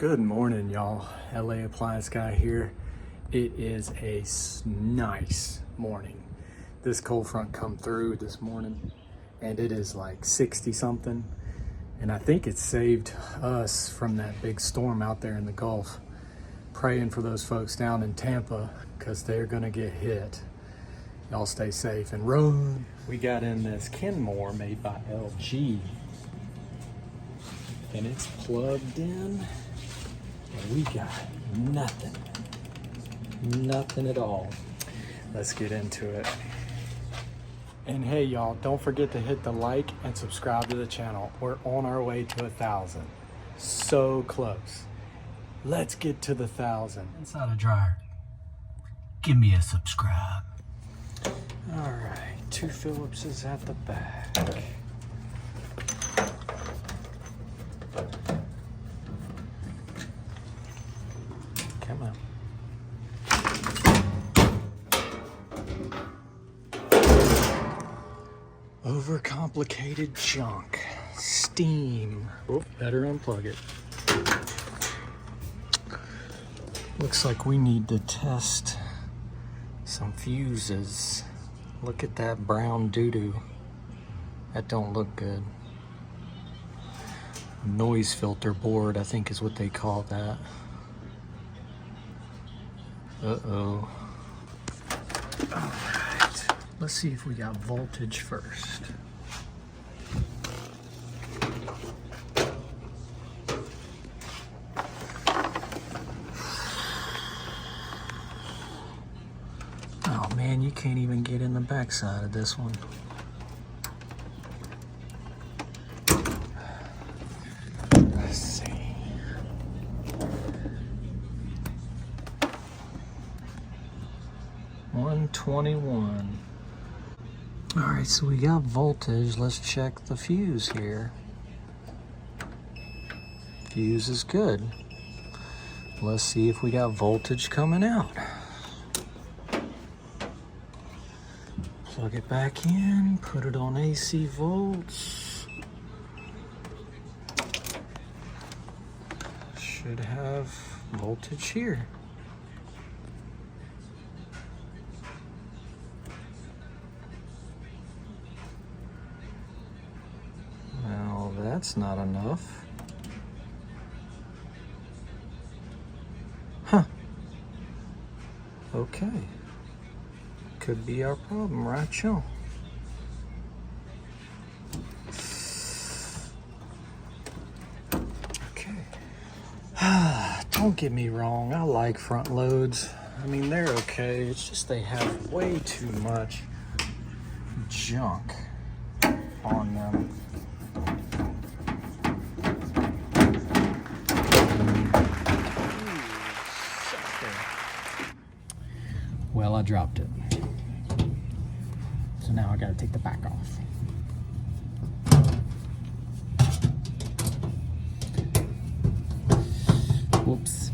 Good morning, y'all. LA Appliance Guy here. It is a nice morning. This cold front come through this morning and it is like 60 something. And I think it saved us from that big storm out there in the Gulf. Praying for those folks down in Tampa because they're gonna get hit. Y'all stay safe and run. We got in this Kenmore made by LG. And it's plugged in. And we got nothing at all. Let's get into it. And hey y'all, don't forget to hit the like and subscribe to the channel. We're on our way to 1,000. So close. Let's get to the 1,000. Inside a dryer. Give me a subscribe. All right, 2 Phillipses at the back. Come on. Overcomplicated junk. Steam. Oh, better unplug it. Looks like we need to test some fuses. Look at that brown doo-doo. That don't look good. Noise filter board, I think is what they call that. Uh-oh. All right, let's see if we got voltage first. Oh man, you can't even get in the backside of this one. Let's see. 121. All right, so we got voltage. Let's check the fuse here. Fuse is good. Let's see if we got voltage coming out. Plug it back in, put it on AC volts. Should have voltage here. Well, that's not enough. Huh. Okay. Could be our problem, right, y'all? Okay. Don't get me wrong, I like front loads. I mean, they're okay. It's just they have way too much junk on them. Well, I dropped it. So now I gotta take the back off. Whoops.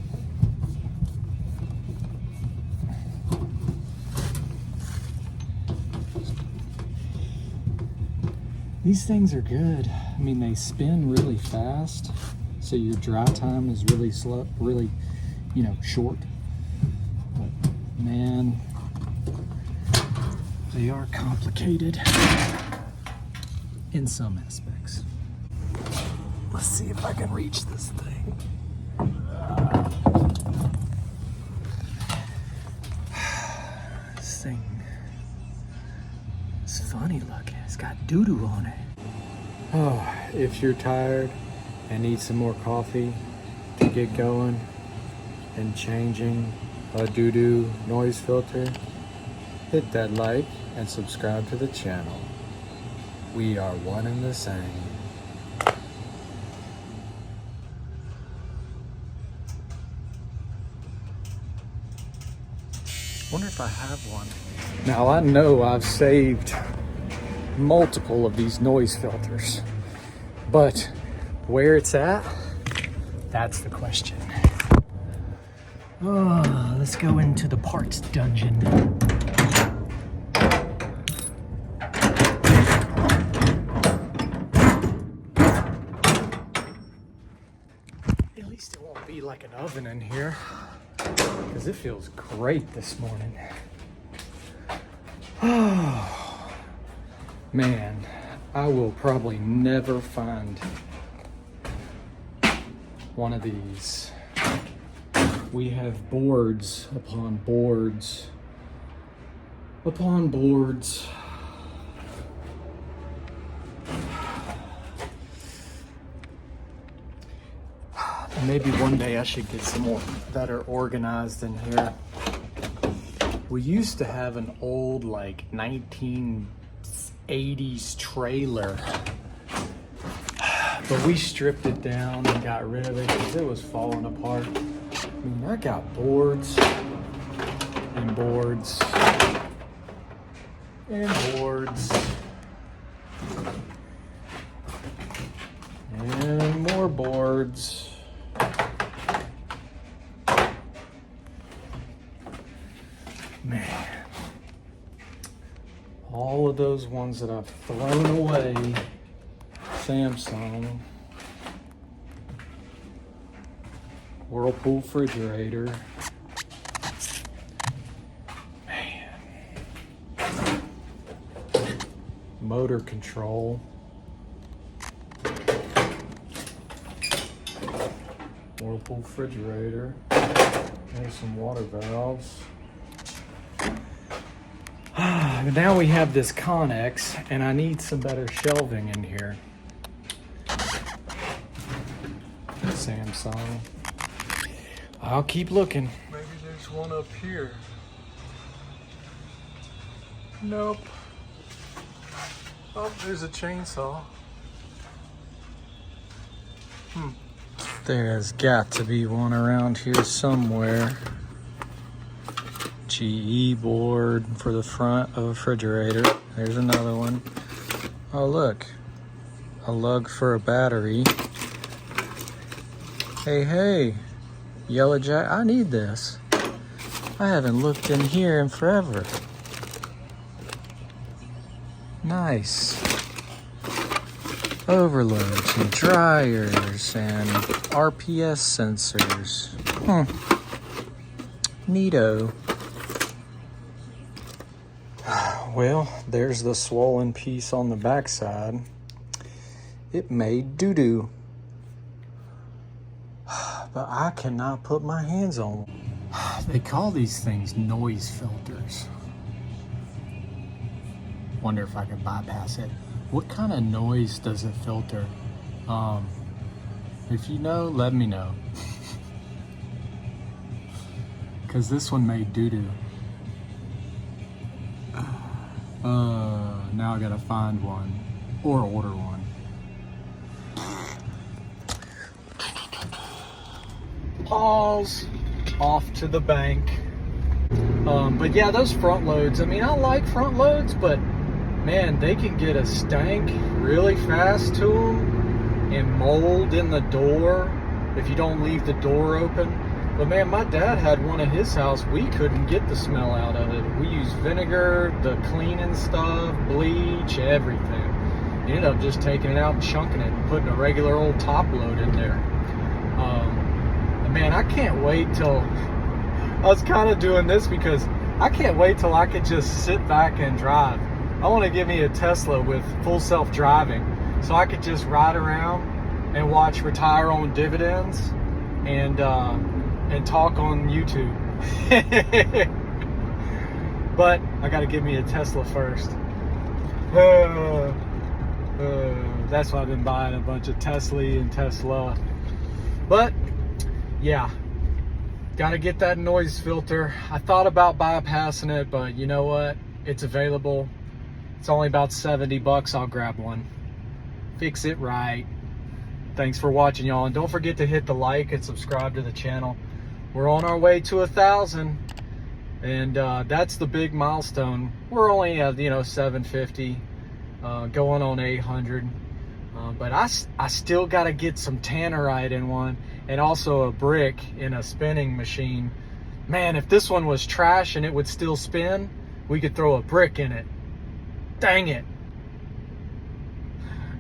These things are good. I mean, they spin really fast, so your dry time is really slow, really, short. But man, they are complicated in some aspects. Let's see if I can reach this thing. This thing is funny looking. It's got doo-doo on it. Oh, if you're tired and need some more coffee to get going and changing a doo-doo noise filter, hit that like and subscribe to the channel. We are one and the same. Wonder if I have one. Now I know I've saved multiple of these noise filters, but where it's at, that's the question. Oh, let's go into the parts dungeon. At least it won't be like an oven in here because it feels great this morning. Oh, man, I will probably never find one of these. We have boards upon boards upon boards. Maybe one day I should get some more that are organized in here. We used to have an old like 1980s trailer, but we stripped it down and got rid of it because it was falling apart. I mean, I got boards and boards and boards and more boards. Man, all of those ones that I've thrown away, Samsung, Whirlpool refrigerator, man, motor control, Whirlpool refrigerator, there's some water valves. Now we have this Connex, and I need some better shelving in here. Samsung. I'll keep looking. Maybe there's one up here. Nope. Oh, there's a chainsaw. There has got to be one around here somewhere. GE board for the front of a refrigerator. There's another one. Oh, look. A lug for a battery. Hey. Yellow jack. I need this. I haven't looked in here in forever. Nice. Overloads and dryers and RPS sensors. Neato. Well, there's the swollen piece on the backside. It made doo-doo. But I cannot put my hands on them. They call these things noise filters. Wonder if I could bypass it. What kind of noise does it filter? If you know, let me know. Because this one made doo-doo. Now I gotta find one or order one. Pause. Off to the bank. But yeah, those front loads, I mean, I like front loads, but man, they can get a stank really fast to them and mold in the door if you don't leave the door open. But man, my dad had one at his house. We couldn't get the smell out of it. We used vinegar, the cleaning stuff, bleach, everything. We ended up just taking it out and chunking it and putting a regular old top load in there. Man, I can't wait till... I was kind of doing this because I can't wait till I could just sit back and drive. I want to give me a Tesla with full self-driving so I could just ride around and watch Retire on Dividends and talk on YouTube. But I gotta give me a Tesla first. That's why I've been buying a bunch of Tesla. But yeah, gotta get that noise filter. I thought about bypassing it, but you know what? It's available. It's only about 70 bucks. I'll grab one. Fix it right. Thanks for watching, y'all, and don't forget to hit the like and subscribe to the channel. We're on our way to 1,000, and that's the big milestone. We're only at 750, going on 800, but I still got to get some tannerite in one, and also a brick in a spinning machine. Man, if this one was trash and it would still spin, we could throw a brick in it. Dang it.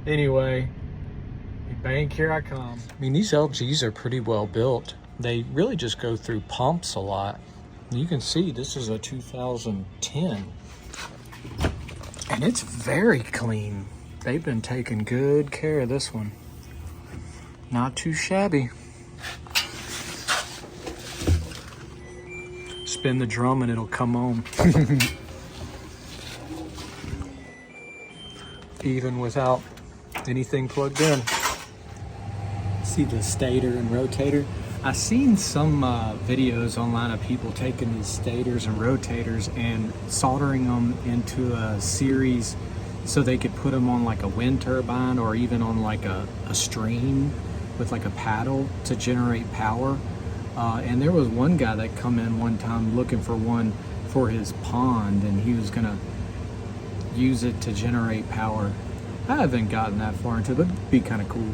Anyway, bank, here I come. I mean, these LGs are pretty well built. they really just go through pumps a lot. You can see this is a 2010 and it's very clean. They've been taking good care of this one. Not too shabby. Spin the drum and it'll come on. Even without anything plugged in. See the stator and rotator? I've seen some videos online of people taking these stators and rotators and soldering them into a series so they could put them on like a wind turbine or even on like a stream with like a paddle to generate power. And there was one guy that come in one time looking for one for his pond, and he was gonna use it to generate power. I haven't gotten that far into it, but it'd be kind of cool.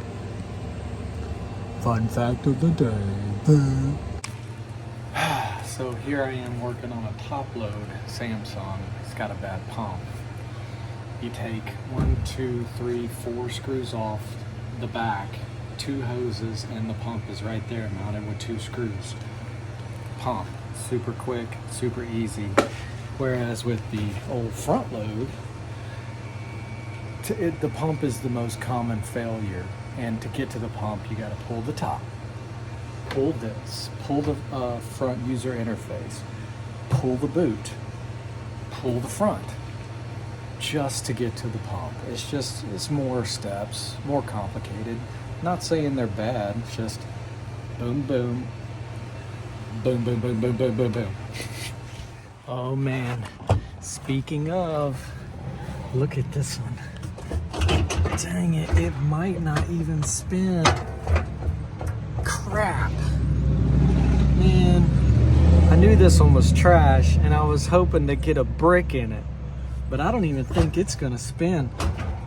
Fun fact of the day. So here I am working on a top load Samsung. It's got a bad pump. You take 1, 2, 3, 4 screws off the back, 2 hoses, and the pump is right there mounted with 2 screws. Pump, super quick, super easy. Whereas with the old front load, the pump is the most common failure. And to get to the pump, you got to pull the top, pull this, pull the front user interface, pull the boot, pull the front, just to get to the pump. It's more steps, more complicated. Not saying they're bad, just boom, boom, boom, boom, boom, boom, boom, boom, boom. Oh man, speaking of, look at this one. Dang it, it might not even spin. Crap. Man, I knew this one was trash and I was hoping to get a brick in it, but I don't even think it's gonna spin.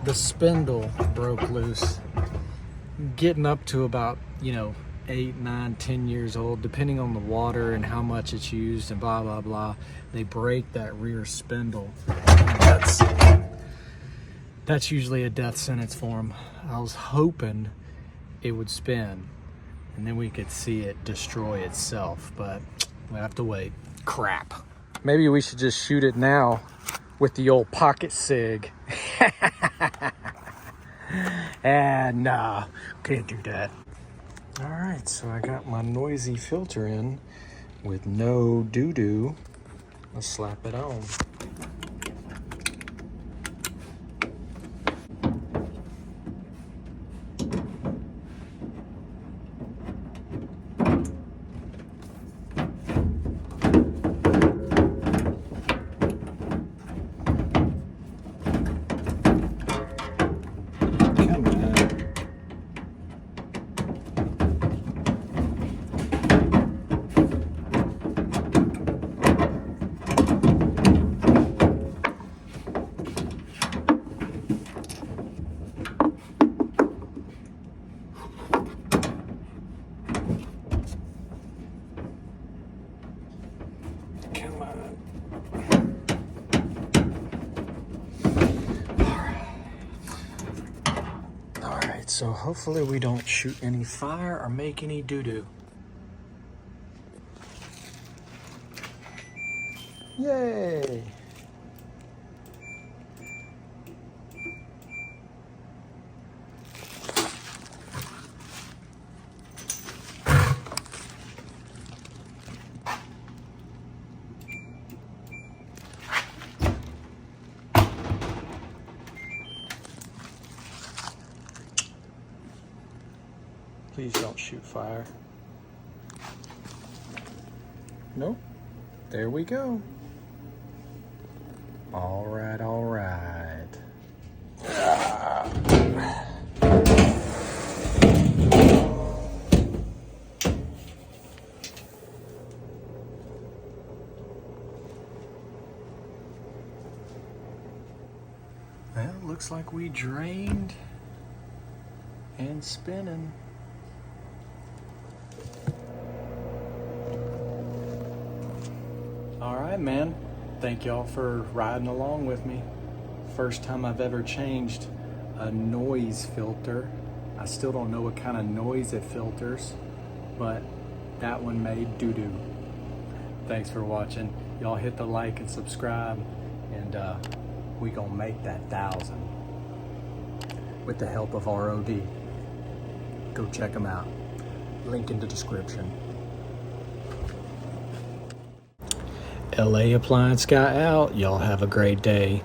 The spindle broke loose. Getting up to about, 8, 9, 10 years old, depending on the water and how much it's used and blah, blah, blah, they break that rear spindle. That's usually a death sentence for them. I was hoping it would spin and then we could see it destroy itself, but we have to wait. Crap. Maybe we should just shoot it now with the old pocket sig. And nah, can't do that. All right, so I got my noisy filter in with no doo-doo. Let's slap it on. So hopefully we don't shoot any fire or make any doo-doo. Yay! Please don't shoot fire. Nope. There we go. All right, all right. Well, looks like we drained and spinning. All right, man. Thank y'all for riding along with me. First time I've ever changed a noise filter. I still don't know what kind of noise it filters, but That one made doo-doo. Thanks for watching. Y'all hit the like and subscribe, and we gonna make that 1,000 with the help of ROD. Go check them out. Link in the description. LA Appliance Guy out. Y'all have a great day.